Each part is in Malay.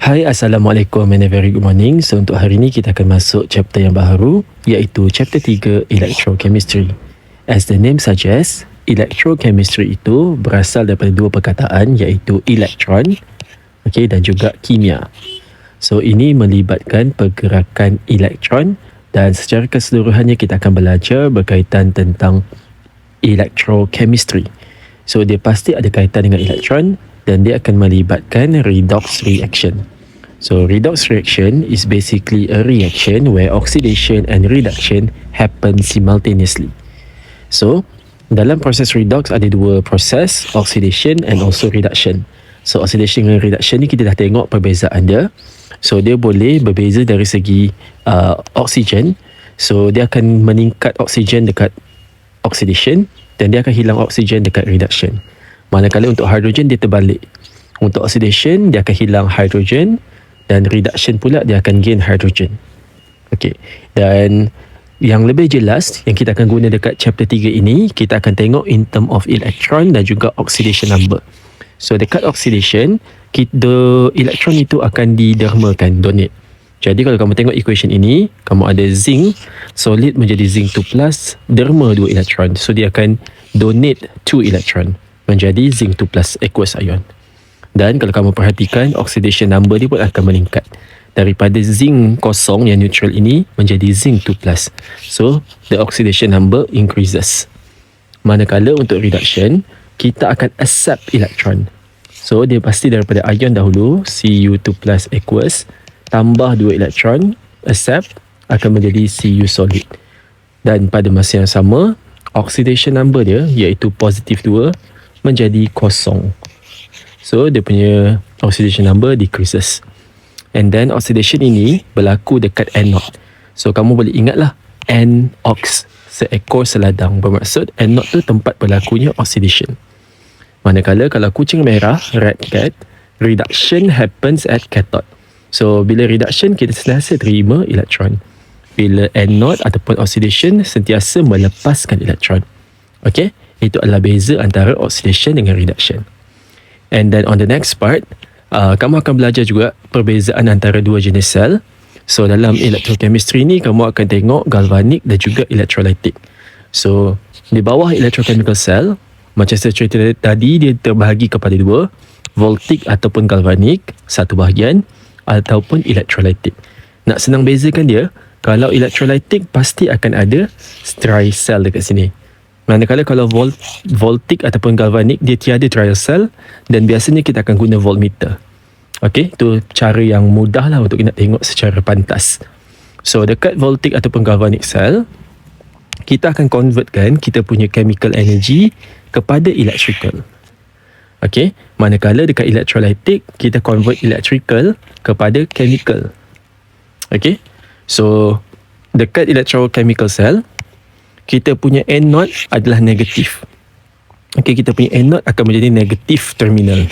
Hai, Assalamualaikum and a very good morning. So untuk hari ini kita akan masuk chapter yang baru, iaitu chapter 3 Electrochemistry. As the name suggests, electrochemistry itu berasal daripada dua perkataan, iaitu elektron dan juga kimia. So ini melibatkan pergerakan elektron dan secara keseluruhannya kita akan belajar berkaitan tentang electrochemistry. So dia pasti ada kaitan dengan elektron dan dia akan melibatkan redox reaction. So redox reaction is basically a reaction where oxidation and reduction happen simultaneously. So dalam proses redox ada dua proses, oxidation and also reduction. So oxidation dan reduction ni kita dah tengok perbezaan dia. So dia boleh berbeza dari segi oksigen. So dia akan meningkat oksigen dekat oxidation dan dia akan hilang oksigen dekat reduction. Manakala untuk hidrogen dia terbalik. Untuk oxidation dia akan hilang hidrogen dan reduction pula dia akan gain hidrogen. Dan yang lebih jelas yang kita akan guna dekat chapter 3 ini, kita akan tengok in term of electron dan juga oxidation number. So dekat oxidation, elektron itu akan didermakan, donate. Jadi kalau kamu tengok equation ini, kamu ada zinc, solid menjadi zinc 2+, derma 2 elektron. So dia akan donate 2 elektron menjadi zinc 2+ aqueous ion. Dan kalau kamu perhatikan, oxidation number dia pun akan meningkat. Daripada zinc kosong yang neutral ini menjadi zinc 2+. So the oxidation number increases. Manakala untuk reduction, kita akan accept elektron. So dia pasti daripada ion dahulu, Cu2+ aqueous, tambah 2 elektron, accept, akan menjadi Cu solid. Dan pada masa yang sama, oxidation number dia iaitu positif 2 menjadi kosong. So dia punya oxidation number decreases. And then oxidation ini berlaku dekat anode. So kamu boleh ingatlah, N-ox, seekor seladang. Bermaksud anode tu tempat berlakunya oxidation. Manakala kalau kucing merah, red cat, reduction happens at cathode. So bila reduction kita sentiasa terima elektron. Bila anode ataupun oxidation sentiasa melepaskan elektron. Itu adalah beza antara oxidation dengan reduction. And then on the next part, kamu akan belajar juga perbezaan antara dua jenis sel. So dalam electrochemistry ni kamu akan tengok galvanik dan juga electrolytic. So di bawah electrochemical cell, macam saya cerita tadi, dia terbahagi kepada dua, voltic ataupun galvanik, satu bahagian, ataupun electrolytic. Nak senang bezakan dia, kalau electrolytic pasti akan ada dry cell dekat sini. Manakala kalau voltic ataupun galvanik, dia tiada trial cell dan biasanya kita akan guna voltmeter. Itu cara yang mudah lah untuk kita tengok secara pantas. So dekat voltic ataupun galvanic cell, kita akan convertkan kita punya chemical energy kepada electrical. Manakala dekat electrolytic, kita convert electrical kepada chemical. So dekat electrochemical cell, kita punya anode adalah negatif. Kita punya anode akan menjadi negatif terminal.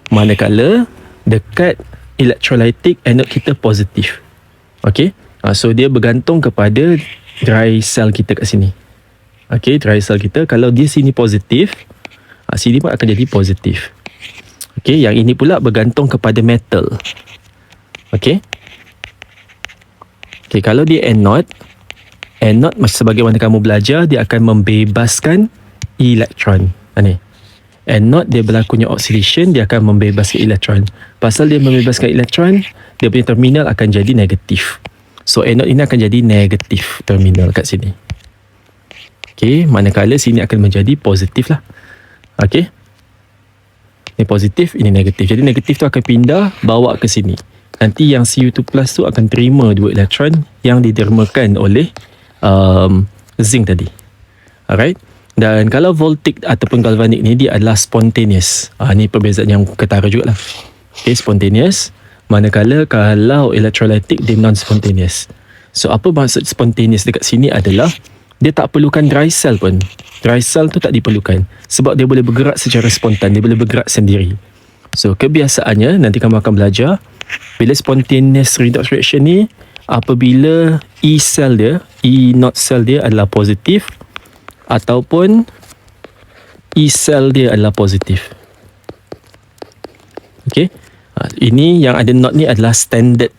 Manakala dekat electrolytic, anode kita positif. So dia bergantung kepada dry cell kita kat sini. Dry cell kita, kalau dia sini positif, sini pun akan jadi positif. Yang ini pula bergantung kepada metal. Kalau dia anode sebagaimana kamu belajar, dia akan membebaskan elektron. Anode dia berlakunya oxidation, dia akan membebaskan elektron. Pasal dia membebaskan elektron, dia punya terminal akan jadi negatif. So anode ini akan jadi negatif terminal kat sini. Manakala sini akan menjadi positif lah. Ini positif, ini negatif. Jadi negatif tu akan pindah, bawa ke sini. Nanti yang Cu2+ tu akan terima 2 elektron yang didermakan oleh zinc tadi. Alright. Dan kalau voltic ataupun galvanik ni, dia adalah spontaneous. Ni perbezaan yang ketara jugalah. Spontaneous. Manakala kalau electrolytic, dia non-spontaneous. So apa maksud spontaneous dekat sini adalah dia tak perlukan dry cell pun. Dry cell tu tak diperlukan sebab dia boleh bergerak secara spontan, dia boleh bergerak sendiri. So kebiasaannya nanti kamu akan belajar bila spontaneous redox reaction ni, apabila E naught cell dia adalah positif ataupun E cell dia adalah positif. Ini yang ada not ni adalah standard.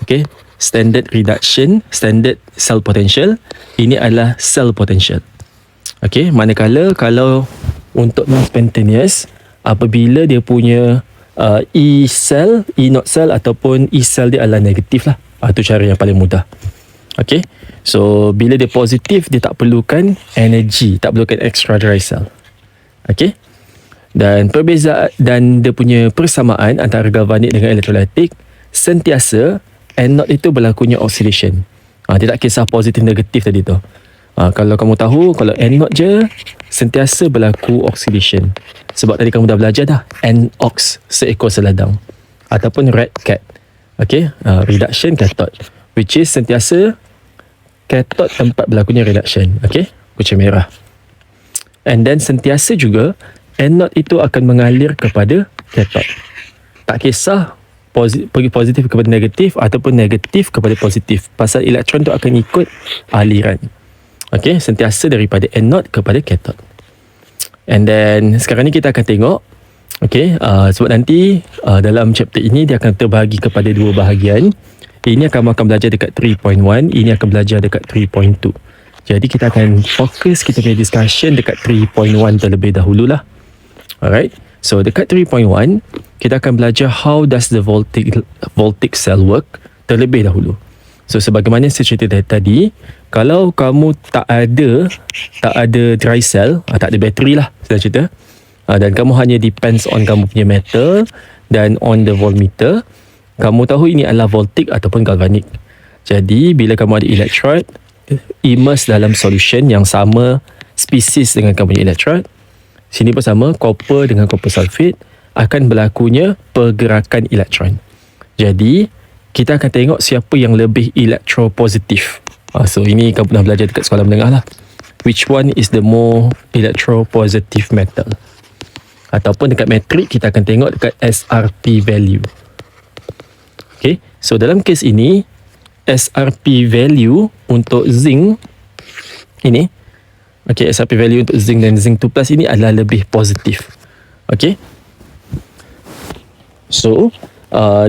Okay, standard reduction, standard cell potential. Ini adalah cell potential. Okay, manakala kalau untuk non-spontaneous, apabila dia punya E cell, E not cell ataupun E cell dia adalah negatif lah. Itu cara yang paling mudah. Okay, so bila dia positif, dia tak perlukan energy, tak perlukan extra dry cell. Okay, dan perbezaan dan dia punya persamaan antara galvanik dengan elektrolitik, sentiasa anode itu berlakunya oxidation. Dia tak kisah positif negatif tadi tu. Kalau kamu tahu, kalau anode je sentiasa berlaku oxidation. Sebab tadi kamu dah belajar dah, anox, seekor seladang, ataupun red cat. Okay, reduction cathode, which is sentiasa cathode tempat berlakunya reduction. Okay, kucing merah. And then sentiasa juga anode itu akan mengalir kepada cathode. Tak kisah pergi positif kepada negatif ataupun negatif kepada positif, pasal elektron tu akan ikut aliran. Okay, sentiasa daripada anode kepada cathode. And then sekarang ni kita akan tengok, okay, sebab nanti dalam chapter ini dia akan terbahagi kepada dua bahagian. Ini akan belajar dekat 3.1, ini akan belajar dekat 3.2. Jadi kita akan fokus kita punya discussion dekat 3.1 terlebih dahululah. Alright. So dekat 3.1 kita akan belajar how does the voltaic cell work terlebih dahulu. So sebagaimana saya cerita tadi, kalau kamu tak ada dry cell, tak ada bateri lah saya cerita, dan kamu hanya depends on kamu punya metal dan on the voltmeter, kamu tahu ini adalah voltaic ataupun galvanik. Jadi bila kamu ada electrode immerse dalam solution yang sama spesies dengan kamu punya electrode, sini pun sama, copper dengan copper sulfate, akan berlakunya pergerakan elektron. Jadi kita akan tengok siapa yang lebih elektropositif. So ini kamu pernah belajar dekat sekolah menengah lah. Which one is the more electropositive metal? Ataupun dekat metrik kita akan tengok dekat SRP value. Okay, so dalam kes ini SRP value untuk zinc ini, okay, SRP value untuk zinc dan zinc 2+ ini adalah lebih positif. Okay, so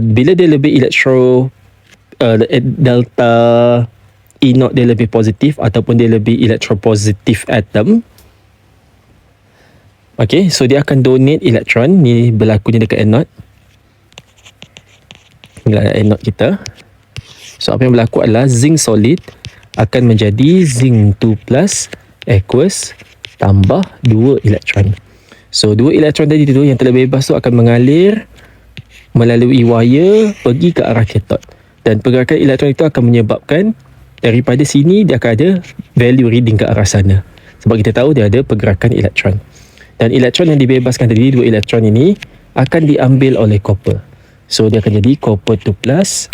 bila dia lebih delta E naught dia lebih positif ataupun dia lebih elektropositif atom, okay, so dia akan donate elektron. Ni berlakunya dekat anode. Inilah anode kita. So apa yang berlaku adalah zinc solid akan menjadi zinc 2+ aqueous tambah 2 elektron. So 2 elektron tadi tu yang telah bebas tu akan mengalir melalui wire pergi ke arah cathode. Dan pergerakan elektron itu akan menyebabkan daripada sini dia akan ada value reading ke arah sana. Sebab kita tahu dia ada pergerakan elektron. Dan elektron yang dibebaskan tadi, 2 elektron ini akan diambil oleh copper. So dia akan jadi copper 2+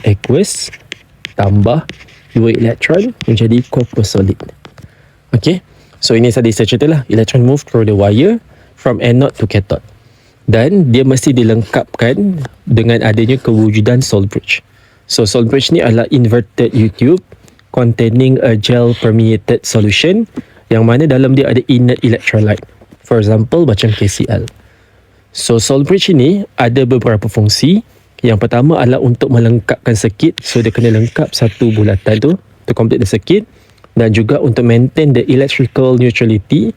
aqueous tambah 2 elektron menjadi copper solid. Okay, so ini tadi saya cerita lah, elektron move through the wire from anode to cathode. Dan dia mesti dilengkapkan dengan adanya kewujudan Soul Bridge. So Soul Bridge ni adalah inverted U-tube containing a gel permeated solution yang mana dalam dia ada inert electrolyte. For example macam KCl. So Soul Bridge ini ada beberapa fungsi. Yang pertama adalah untuk melengkapkan circuit. So dia kena lengkap satu bulatan tu to complete the circuit, dan juga untuk maintain the electrical neutrality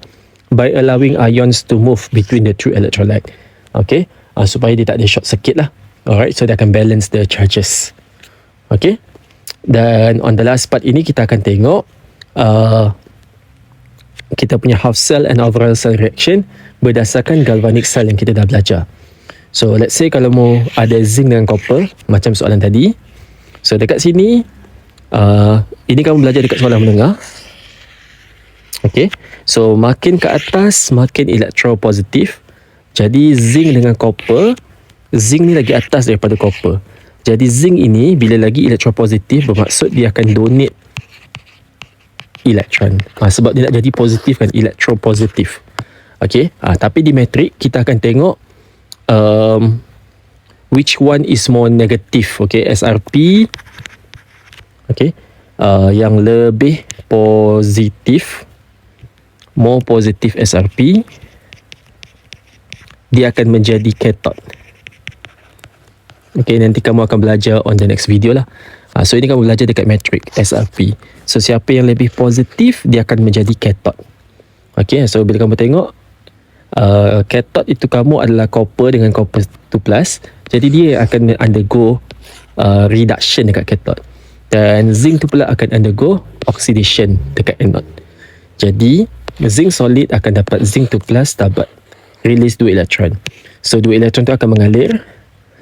by allowing ions to move between the two electrolyte. Okay, supaya dia tak ada short circuit lah. Alright, so dia akan balance the charges. Okay, dan on the last part ini kita akan tengok kita punya half cell and overall cell reaction berdasarkan galvanic cell yang kita dah belajar. So let's say kalau mau ada zinc dengan copper macam soalan tadi. So dekat sini ini kamu belajar dekat soalan menengah. Okay, so makin ke atas makin elektropositif. Jadi zinc dengan copper, zinc ni lagi atas daripada copper. Jadi zinc ini bila lagi elektropositif bermaksud dia akan donate elektron. Sebab dia nak jadi positif kan, elektropositif. Okay, tapi di metrik kita akan tengok which one is more negative. Okay, SRP, okay, yang lebih positif, more positif SRP, dia akan menjadi cathode. Okay, nanti kamu akan belajar on the next video lah. So ini kamu belajar dekat metrik SRP. So siapa yang lebih positif, dia akan menjadi cathode. Okay, so bila kamu tengok cathode itu kamu adalah copper dengan copper 2+. Jadi dia akan undergo reduction dekat cathode. Dan zinc tu pula akan undergo oxidation dekat anode. Jadi zinc solid akan dapat zinc 2+ dapat release 2 elektron. So 2 elektron tu akan mengalir.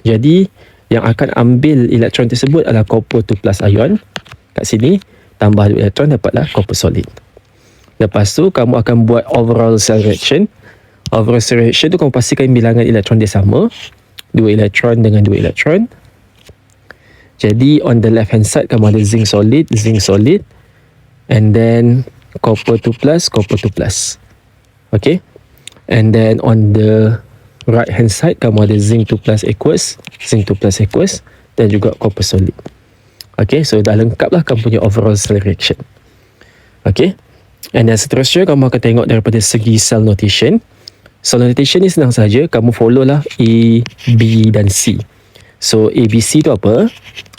Jadi yang akan ambil elektron tersebut adalah copper 2+ ion kat sini, tambah 2 elektron dapatlah copper solid. Lepas tu kamu akan buat overall cell reaction. Overall cell reaction tu kamu pastikan bilangan elektron dia sama, 2 elektron dengan 2 elektron. Jadi on the left hand side kamu ada zinc solid, and then copper 2+, copper 2+. Okay, and then on the right hand side kamu ada zinc 2+ aqueous, dan juga copper solid. Okay, so dah lengkap lah kamu punya overall cell reaction. Okay, and then seterusnya kamu akan tengok daripada segi cell notation. Cell notation ni senang saja, kamu follow lah A, B dan C. So ABC tu apa?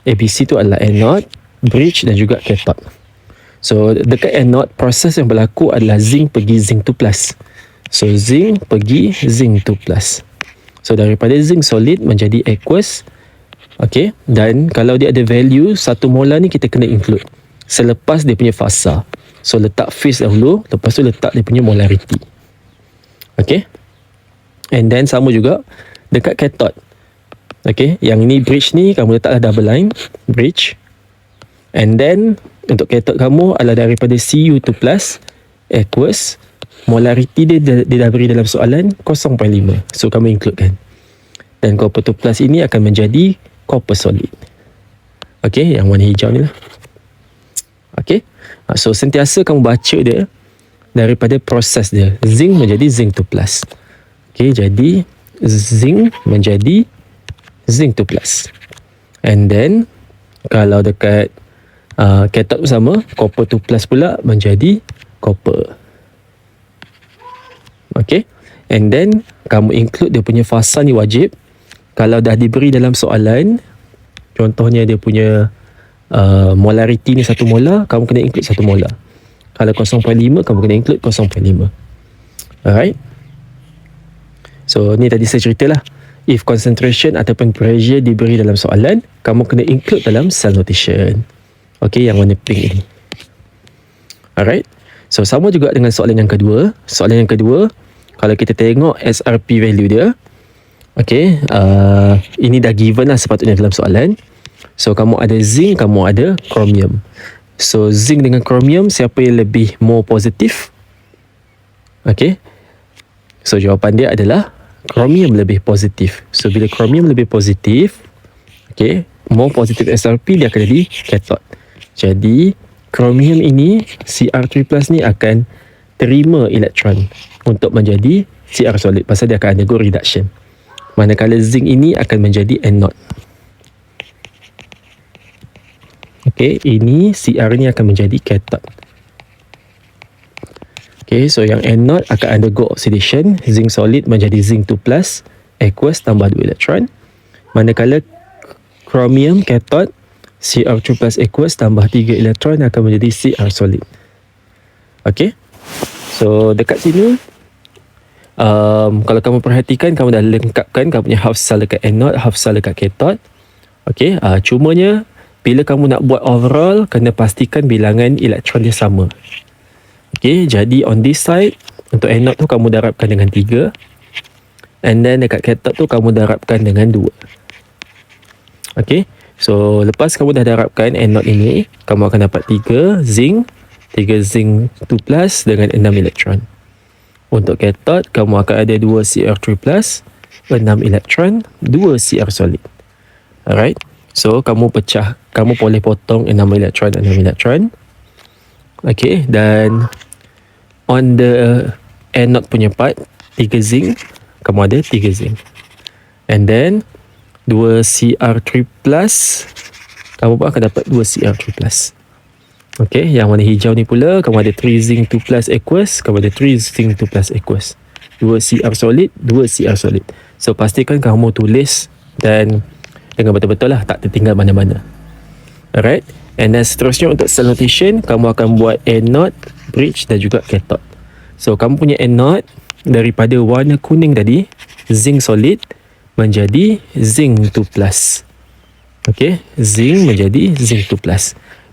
ABC tu adalah anode, bridge dan juga cathode. So dekat anode, proses yang berlaku adalah zinc pergi zinc 2+. So zinc pergi zinc 2+. So daripada zinc solid menjadi aqueous. Okay, dan kalau dia ada value 1 molar ni kita kena include selepas dia punya fasa. So letak phase dahulu, lepas tu letak dia punya molarity. Okay, and then sama juga dekat cathode. Okay, yang ini bridge ni kamu letaklah double line bridge, and then untuk cathode kamu adalah daripada Cu2+ aqueous. Molarity dia dah beri dalam soalan 0.5. So kamu include kan. Dan copper 2+ ini akan menjadi copper solid. Okay, yang warna hijau ni lah. Okay, so sentiasa kamu baca dia daripada proses dia. Zinc menjadi zinc 2+. Okay, jadi zinc menjadi zinc 2+. And then kalau dekat cathode sama, copper 2+ pula menjadi copper. Okay, and then kamu include dia punya fasa ni wajib. Kalau dah diberi dalam soalan, contohnya dia punya molarity ni 1 molar, kamu kena include 1 molar. Kalau 0.5, kamu kena include 0.5. Alright, so ni tadi saya cerita lah, if concentration ataupun pressure diberi dalam soalan, kamu kena include dalam cell notation. Okay, yang warna pink ni. Alright, so sama juga dengan soalan yang kedua. Soalan yang kedua, kalau kita tengok SRP value dia, okay, ini dah given lah sepatutnya dalam soalan. So kamu ada zinc, kamu ada chromium. So zinc dengan chromium, siapa yang lebih more positif? Okay, so jawapan dia adalah chromium lebih positif. So bila chromium lebih positif, okay, more positif SRP, dia akan jadi cathode. Jadi chromium ini, Cr3+ ni akan terima elektron untuk menjadi Cr solid, pasal dia akan undergo reduction. Manakala zinc ini akan menjadi anode. Okay, ini Cr ni akan menjadi cathode. Okay, so yang anode akan undergo oxidation, zinc solid menjadi zinc 2+, aqueous tambah 2 elektron. Manakala chromium cathode, Cr3+ aqueous tambah 3 elektron akan menjadi Cr solid. Okay, so dekat sini kalau kamu perhatikan, kamu dah lengkapkan kamu punya half cell dekat anode, half cell dekat cathode. Okay, cumanya bila kamu nak buat overall, kena pastikan bilangan elektron dia sama. Okay, jadi on this side, untuk anode tu kamu darabkan dengan 3, and then dekat cathode tu kamu darabkan dengan 2. Okay, so lepas kamu dah darabkan anode ini, kamu akan dapat 3 zinc 2+ dengan 6 elektron. Untuk cathode, kamu akan ada 2 Cr3+, 6 elektron, 2 Cr solid. Alright, so kamu pecah, kamu boleh potong 6 elektron, 6 elektron. Okay, dan on the anode punya part, 3 zinc, kamu ada 3 zinc. And then 2 Cr3+, kamu pun akan dapat 2 Cr3+. Okay, yang warna hijau ni pula, kamu ada 3 zinc 2+ aqueous, kamu ada 3 zinc 2+ aqueous. 2 Cr solid, 2 Cr solid. So pastikan kamu tulis dan dengan betul-betul lah, tak tertinggal mana-mana. Alright. And then seterusnya untuk cell notation, kamu akan buat anode, bridge dan juga cathode. So kamu punya anode daripada warna kuning tadi, zinc solid menjadi zinc 2+. Okay, zinc menjadi zinc 2+.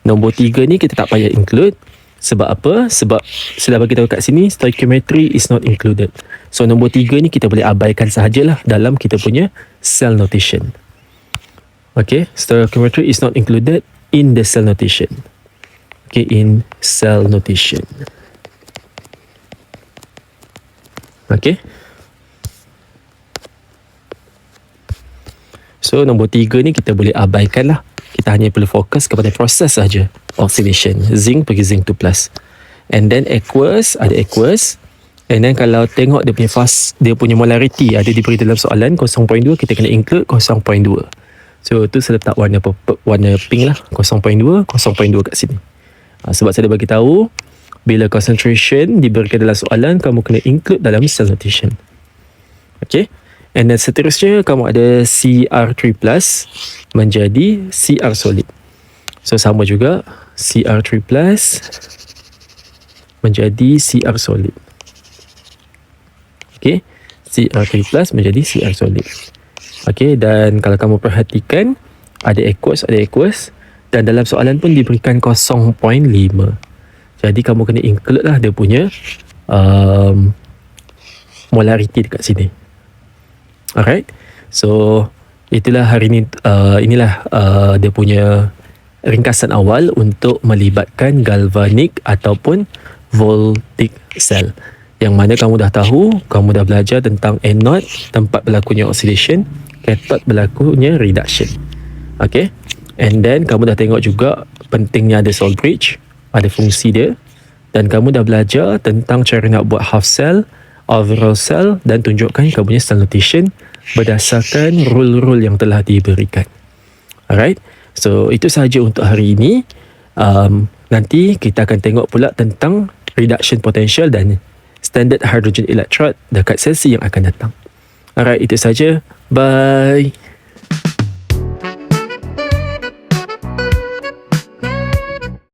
Nombor 3 ni kita tak payah include. Sebab apa? Sebab sudah bagi tahu kat sini stoichiometry is not included. So nombor 3 ni kita boleh abaikan sahajalah dalam kita punya cell notation. Okay, stoichiometry is not included in the cell notation. Okay, in cell notation. Okay. So nombor 3 ni kita boleh abaikan lah. Kita hanya perlu fokus kepada proses saja. Oxidation. Zinc pergi zinc 2+. And then aqueous, ada aqueous. And then kalau tengok dia punya dia punya molarity ada diberi dalam soalan 0.2, kita kena include 0.2. So tu saya letak warna pink lah, 0.2 kat sini. Sebab saya dah bagi tahu bila concentration diberikan dalam soalan, kamu kena include dalam cell notation. Okay. And then seterusnya kamu ada Cr3+ menjadi Cr solid. So sama juga Cr3+ menjadi Cr solid. Okay, Cr3+ menjadi Cr solid. Okay, dan kalau kamu perhatikan ada aqueous dan dalam soalan pun diberikan 0.5. Jadi kamu kena include lah dia punya molarity dekat sini. Alright, so itulah hari ni, inilah dia punya ringkasan awal untuk melibatkan galvanik ataupun voltaic cell. Yang mana kamu dah tahu, kamu dah belajar tentang anode, tempat berlakunya oxidation, cathode berlakunya reduction. Okay, and then kamu dah tengok juga pentingnya ada Soul Bridge, ada fungsi dia, dan kamu dah belajar tentang cara nak buat half cell, overall cell, dan tunjukkan kamu punya cell notation berdasarkan rule-rule yang telah diberikan. Alright, so itu sahaja untuk hari ini. Nanti kita akan tengok pula tentang reduction potential dan standard hydrogen electrode dekat sesi yang akan datang. Alright, itu sahaja. Bye.